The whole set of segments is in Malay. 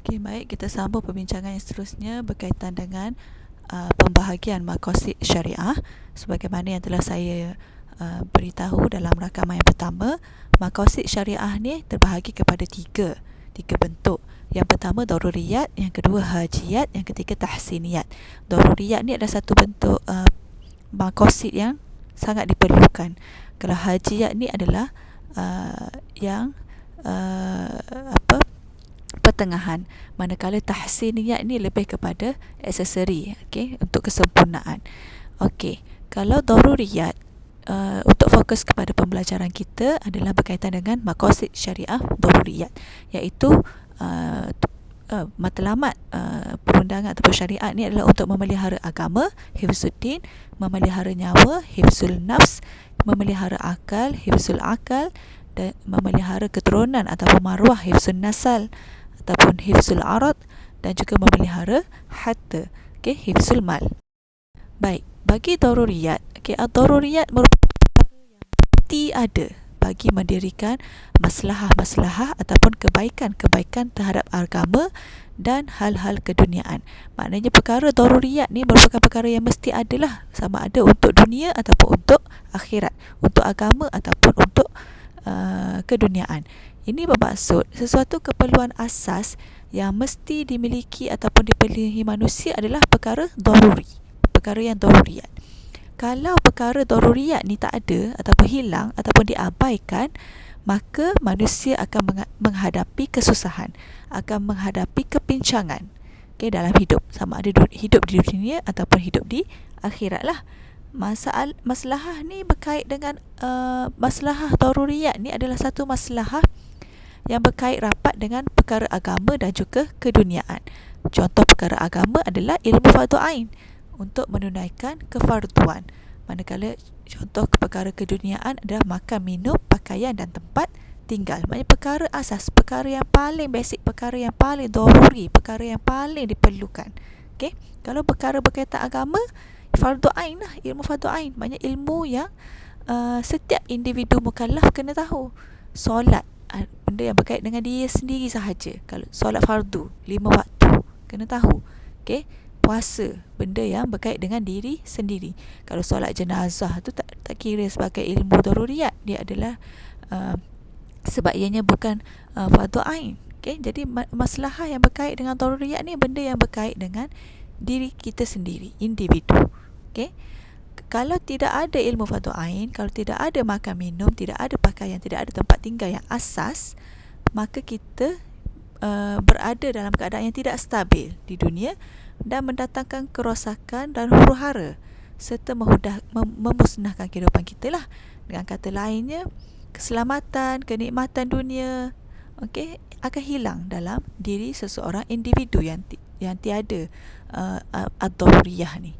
Okey, baik, kita sambung perbincangan yang seterusnya berkaitan dengan pembahagian maqasid syariah. Sebagaimana yang telah saya beritahu dalam rakaman yang pertama, maqasid syariah ni terbahagi kepada tiga bentuk. Yang pertama daruriyat, yang kedua hajiyat, yang ketiga tahsiniyat. Daruriyat ni adalah satu bentuk maqasid yang sangat diperlukan. Kalau hajiyat ni adalah yang pertengahan, manakala tahsiniyat ni lebih kepada aksesori, okey, untuk kesempurnaan. Okey, kalau daruriyat, untuk fokus kepada pembelajaran kita adalah berkaitan dengan maqasid syariah daruriyat, iaitu matlamat perundangan ataupun syariat ni adalah untuk memelihara agama, hifzuddin, memelihara nyawa, hifzul nafs, memelihara akal, hifzul akal, dan memelihara keturunan ataupun maruah, hifzun nasal, ataupun hifzul arad, dan juga memelihara harta, okey, hifzul mal. Baik, bagi daruriyat, okey, daruriyat merupakan perkara yang mesti ada bagi mendirikan maslahah-maslahah ataupun kebaikan-kebaikan terhadap agama dan hal-hal keduniaan. Maknanya perkara daruriyat ni merupakan perkara yang mesti adalah, sama ada untuk dunia ataupun untuk akhirat, untuk agama ataupun untuk keduniaan. Ini bermaksud sesuatu keperluan asas yang mesti dimiliki ataupun dipenuhi manusia adalah perkara daruri, perkara yang daruriyat. Kalau perkara daruriyat ni tak ada ataupun hilang ataupun diabaikan, maka manusia akan menghadapi kesusahan, akan menghadapi kepincangan, okay, dalam hidup, sama ada hidup di dunia ataupun hidup di akhirat lah. Masalah ni berkait dengan masalah daruriyat ni adalah satu masalah yang berkait rapat dengan perkara agama dan juga keduniaan. Contoh perkara agama adalah ilmu fardu ain untuk menunaikan kefarduan. Manakala contoh perkara keduniaan adalah makan, minum, pakaian dan tempat tinggal. Maksudnya perkara asas, perkara yang paling basic, perkara yang paling daruri, perkara yang paling diperlukan. Okey, kalau perkara berkaitan agama, fardu ain lah, ilmu fardu ain. Maksudnya ilmu yang setiap individu mukallaf kena tahu. Solat, benda yang berkait dengan dia sendiri sahaja. Kalau solat fardu 5 waktu kena tahu. Okey, puasa, benda yang berkait dengan diri sendiri. Kalau solat jenazah tu tak kira sebagai ilmu daruriyat, dia adalah sebab ianya bukan fardu ain. Okey, jadi masalah yang berkait dengan daruriyat ni benda yang berkait dengan diri kita sendiri, individu. Okey, kalau tidak ada ilmu fardu ain, kalau tidak ada makan minum, tidak ada pakaian, tidak ada tempat tinggal yang asas, maka kita berada dalam keadaan yang tidak stabil di dunia dan mendatangkan kerosakan dan huru-hara serta memusnahkan kehidupan kita lah. Dengan kata lainnya, keselamatan, kenikmatan dunia, okey, akan hilang dalam diri seseorang individu yang tiada ad-daruriyah ni.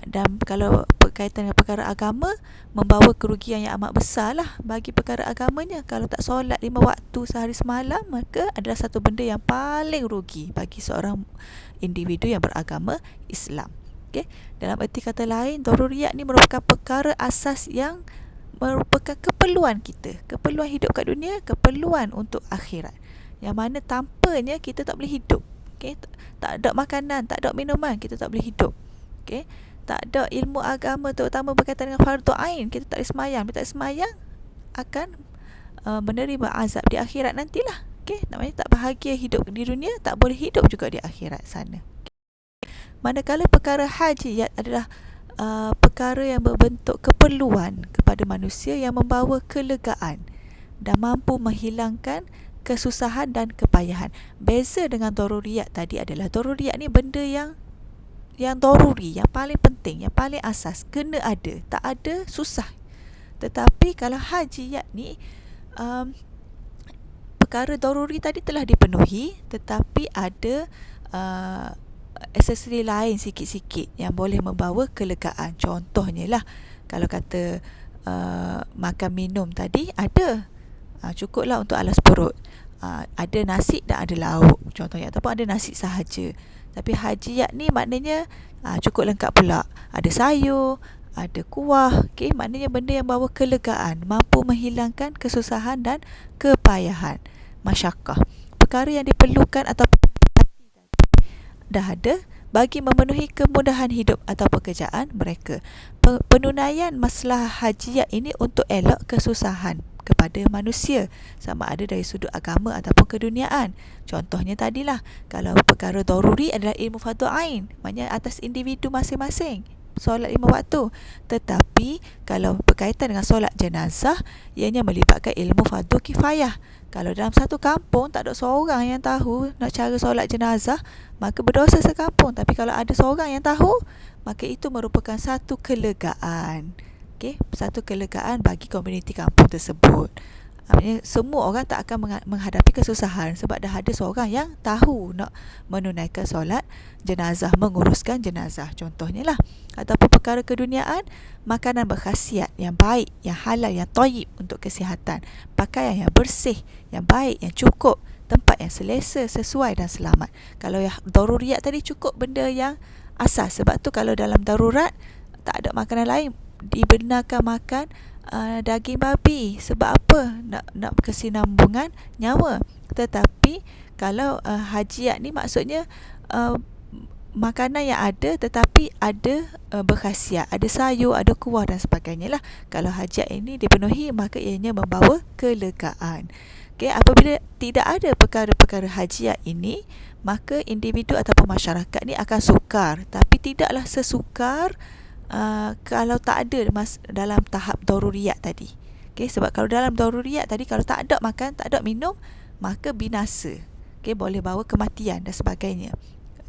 Dan kalau berkaitan dengan perkara agama, membawa kerugian yang amat besar lah bagi perkara agamanya. Kalau tak solat 5 waktu sehari semalam, maka adalah satu benda yang paling rugi bagi seorang individu yang beragama Islam. Okay? Dalam erti kata lain, daruriyat ni merupakan perkara asas yang merupakan keperluan kita, keperluan hidup kat dunia, keperluan untuk akhirat, yang mana tanpanya kita tak boleh hidup. Okay? Tak ada makanan, tak ada minuman, kita tak boleh hidup. Okay? Tak ada ilmu agama, terutama berkaitan dengan fardu ain, kita tak boleh semayang. Kita tak semayang, akan menerima azab di akhirat nantilah. Okay? Namanya tak bahagia hidup di dunia, tak boleh hidup juga di akhirat sana. Manakala perkara hajiyat adalah perkara yang berbentuk keperluan kepada manusia yang membawa kelegaan dan mampu menghilangkan kesusahan dan kepayahan. Beza dengan daruriyat tadi adalah daruriyat ni benda yang daruri, yang paling penting, yang paling asas, kena ada. Tak ada, susah. Tetapi kalau hajiyat ni perkara daruri tadi telah dipenuhi, tetapi ada aksesori lain sikit-sikit yang boleh membawa kelegaan. Contohnya lah, kalau kata makan minum tadi ada, cukuplah untuk alas perut. Ada nasi dan ada lauk contohnya, ataupun ada nasi sahaja. Tapi hajiyat ni maknanya cukup lengkap pula. Ada sayur, ada kuah. Okay? Maknanya benda yang bawa kelegaan, mampu menghilangkan kesusahan dan kepayahan, masyakkah. Perkara yang diperlukan ataupun dah ada bagi memenuhi kemudahan hidup atau pekerjaan mereka. Penunaian masalah hajiat ini untuk elak kesusahan kepada manusia, sama ada dari sudut agama ataupun keduniaan. Contohnya tadilah, kalau perkara daruri adalah ilmu fardu ain, maknanya atas individu masing-masing solat 5 waktu. Tetapi kalau berkaitan dengan solat jenazah, ianya melibatkan ilmu fardu kifayah. Kalau dalam satu kampung tak ada seorang yang tahu nak cara solat jenazah, maka berdosa sekampung. Tapi kalau ada seorang yang tahu, maka itu merupakan satu kelegaan. Okey, satu kelegaan bagi komuniti kampung tersebut. Maksudnya semua orang tak akan menghadapi kesusahan sebab dah ada seorang yang tahu nak menunaikan solat jenazah, menguruskan jenazah. Contohnya lah, ataupun perkara keduniaan, makanan berkhasiat yang baik, yang halal, yang thayyib untuk kesihatan, pakaian yang bersih, yang baik, yang cukup, tempat yang selesa, sesuai dan selamat. Kalau yang daruriyat tadi cukup benda yang asas. Sebab tu kalau dalam darurat tak ada makanan lain, dibenarkan makan daging babi. Sebab apa? Nak kesinambungan nyawa. Tetapi kalau hajiat ni maksudnya makanan yang ada tetapi ada berkhasiat, ada sayur, ada kuah dan sebagainya lah. Kalau hajiat ini dipenuhi, maka ianya membawa kelegaan. Okay, apabila tidak ada perkara-perkara hajiat ini, maka individu ataupun masyarakat ni akan sukar. Tapi tidaklah sesukar kalau tak ada dalam tahap daruriyat tadi. Okay, sebab kalau dalam daruriyat tadi, kalau tak ada makan, tak ada minum, maka binasa. Okay, boleh bawa kematian dan sebagainya.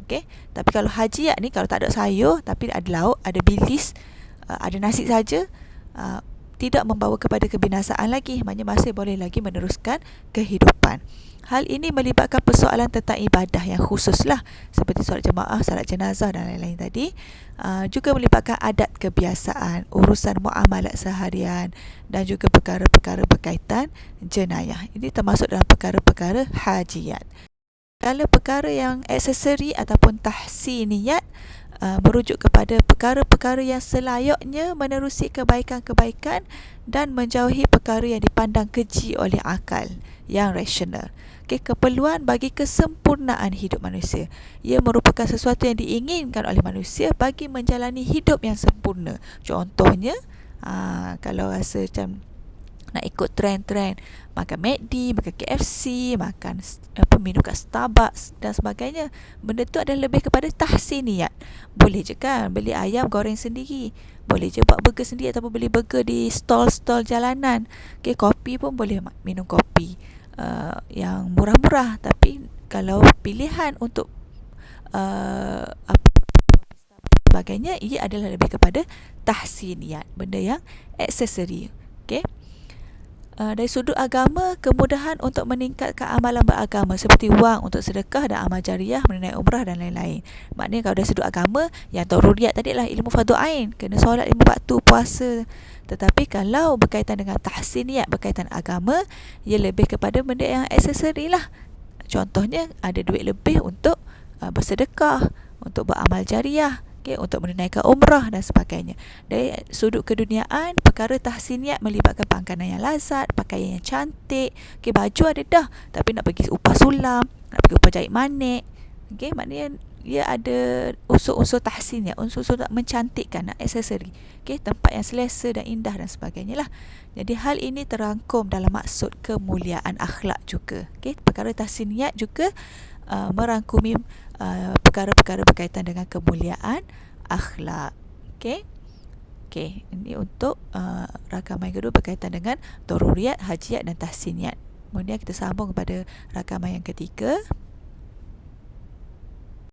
Okay, tapi kalau hajiat ni, kalau tak ada sayur tapi ada lauk, ada bilis, ada nasi saja, tidak membawa kepada kebinasaan lagi, maknanya masih boleh lagi meneruskan kehidupan. Hal ini melibatkan persoalan tentang ibadah yang khusus lah, seperti solat jemaah, solat jenazah dan lain-lain tadi. Juga melibatkan adat kebiasaan, urusan muamalat seharian dan juga perkara-perkara berkaitan jenayah. Ini termasuk dalam perkara-perkara hajiat. Kalau perkara yang aksesori ataupun tahsiniyat, merujuk kepada perkara-perkara yang selayaknya menerusi kebaikan-kebaikan dan menjauhi perkara yang dipandang keji oleh akal yang rasional. Okay, keperluan bagi kesempurnaan hidup manusia. Ia merupakan sesuatu yang diinginkan oleh manusia bagi menjalani hidup yang sempurna. Contohnya, kalau rasa macam nak ikut trend-trend, makan McD, makan KFC, makan minum kat Starbucks dan sebagainya, benda tu adalah lebih kepada tahsiniyat. Boleh je kan beli ayam goreng sendiri, boleh je buat burger sendiri ataupun beli burger di stall-stall jalanan. Okay, kopi pun boleh minum kopi yang murah-murah. Tapi kalau pilihan untuk sebagainya, ia adalah lebih kepada tahsiniyat, benda yang aksesori. Okay, dari sudut agama, kemudahan untuk meningkatkan amalan beragama seperti wang untuk sedekah dan amal jariah, menunaikan umrah dan lain-lain. Maknanya kalau dari sudut agama, yang daruriyat tadi adalah ilmu fardu ain, kena solat 5 waktu, puasa. Tetapi kalau berkaitan dengan tahsiniyat, berkaitan agama, ia lebih kepada benda yang aksesori lah. Contohnya, ada duit lebih untuk bersedekah, untuk beramal jariah, okay, untuk menunaikan umrah dan sebagainya. Dari sudut keduniaan, perkara tahsiniyat melibatkan makanan yang lazat, pakaian yang cantik. Okay, baju ada dah, tapi nak pergi upah sulam, nak pergi upah jahit manik. Okay, maknanya ia ada unsur-unsur tahsiniyat, unsur-unsur nak mencantikkan, nak aksesori. Okay, tempat yang selesa dan indah dan sebagainya lah. Jadi hal ini terangkum dalam maksud kemuliaan akhlak juga. Okay, perkara tahsiniyat juga merangkumi perkara-perkara berkaitan dengan kemuliaan akhlak. Okay, ini untuk rakaman yang kedua berkaitan dengan daruriyat, hajiat dan tahsiniyat. Kemudian kita sambung kepada rakaman yang ketiga.